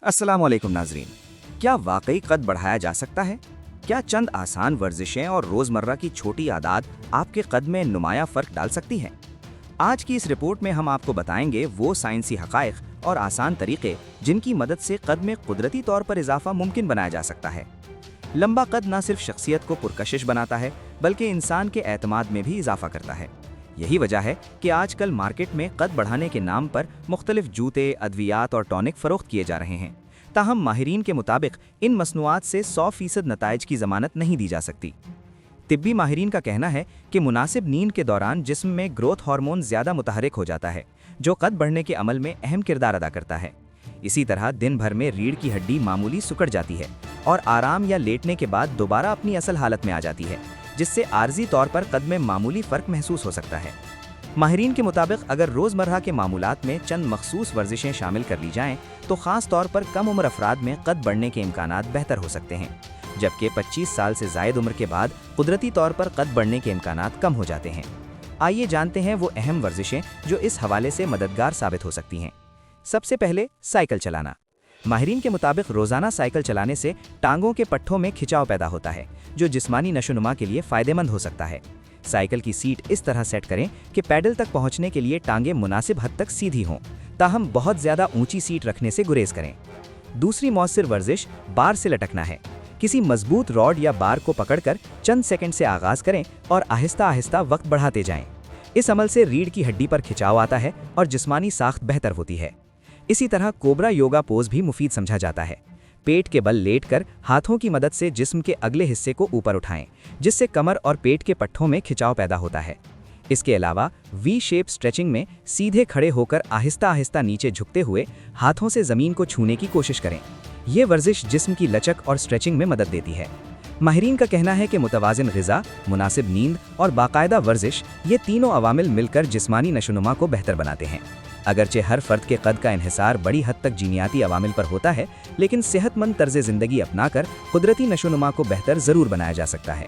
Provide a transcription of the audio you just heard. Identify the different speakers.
Speaker 1: अस्सलाम वालेकुम नाजरीन। क्या वाकई कद बढ़ाया जा सकता है? क्या चंद आसान वर्जिशें और रोज़मर्रा की छोटी आदत आपके कद में नुमाया फ़र्क डाल सकती हैं? आज की इस रिपोर्ट में हम आपको बताएंगे वो साइंसी हक़ाइक़ और आसान तरीक़े जिनकी मदद से कद में कुदरती तौर पर इजाफा मुमकिन बनाया जा सकता है। लंबा कद न सिर्फ शख्सियत को पुरकशिश बनाता है बल्कि इंसान के एतमाद में भी इजाफा करता है। यही वजह है कि आजकल मार्केट में कद बढ़ाने के नाम पर मुख्तलिफ जूते, अद्वियात और टॉनिक फ़रोख्त किए जा रहे हैं। ताहम माहिरीन के मुताबिक इन मसनूआत से 100% नताइज की ज़मानत नहीं दी जा सकती। तिब्बी माहिरीन का कहना है कि मुनासिब नींद के दौरान जिस्म में ग्रोथ हार्मोन ज़्यादा मुतहरिक हो जाता है, जो कद बढ़ने के अमल में अहम किरदार अदा करता है। इसी तरह दिन भर में रीढ़ की हड्डी मामूली सिकुड़ जाती है और आराम या लेटने के बाद दोबारा अपनी असल हालत में आ जाती है, जिससे आर्जी तौर पर कद में मामूली फ़र्क महसूस हो सकता है। माहिरीन के मुताबिक अगर रोज़मर्रा के मामूलात में चंद मखसूस वर्जिशें शामिल कर ली जाएं, तो ख़ास तौर पर कम उम्र अफराद में कद बढ़ने के इम्कानात बेहतर हो सकते हैं, जबकि 25 साल से ज़ायद उम्र के बाद कुदरती तौर पर कद बढ़ने के इम्कानात कम हो जाते हैं। आइए जानते हैं वो अहम वर्जिशें जो इस हवाले से मददगार साबित हो सकती हैं। सबसे पहले साइकिल चलाना। माहिरीन के मुताबिक रोज़ाना साइकिल चलाने से टांगों के पट्ठों में खिंचाव पैदा होता है, जो जिस्मानी नशोनुमा के लिए फ़ायदेमंद हो सकता है। साइकिल की सीट इस तरह सेट करें कि पैडल तक पहुंचने के लिए टांगें मुनासिब हद तक सीधी हों, ताहम बहुत ज़्यादा ऊंची सीट रखने से गुरेज करें। दूसरी मौसर वर्जिश बार से लटकना है। किसी मजबूत रॉड या बार को पकड़कर चंद सेकंड से आगाज़ करें और आहिस्ता आहिस्ता वक्त बढ़ाते जाएं। इस अमल से रीढ़ की हड्डी पर खिंचाव आता है और जिस्मानी साख्त बेहतर होती है। इसी तरह कोबरा योगा पोज भी मुफीद समझा जाता है। पेट के बल लेटकर हाथों की मदद से जिस्म के अगले हिस्से को ऊपर उठाएं, जिससे कमर और पेट के पट्ठों में खिंचाव पैदा होता है। इसके अलावा वी शेप स्ट्रेचिंग में सीधे खड़े होकर आहिस्ता आहिस्ता नीचे झुकते हुए हाथों से ज़मीन को छूने की कोशिश करें। ये वर्जिश जिस्म की लचक और स्ट्रेचिंग में मदद देती है। माहिरीन का कहना है कि मुतवाज़िन ग़िज़ा, मुनासिब नींद और बाकायदा वर्जिश, ये तीनों अवामिल मिलकर जिस्मानी नशोनुमा को बेहतर बनाते हैं। अगरचे हर फ़र्द के कद का इन्हिसार बड़ी हद तक जीनियाती अवामिल पर होता है, लेकिन सेहतमंद तर्ज़ ज़िंदगी अपनाकर कुदरती नशोनुमा को बेहतर ज़रूर बनाया जा सकता है।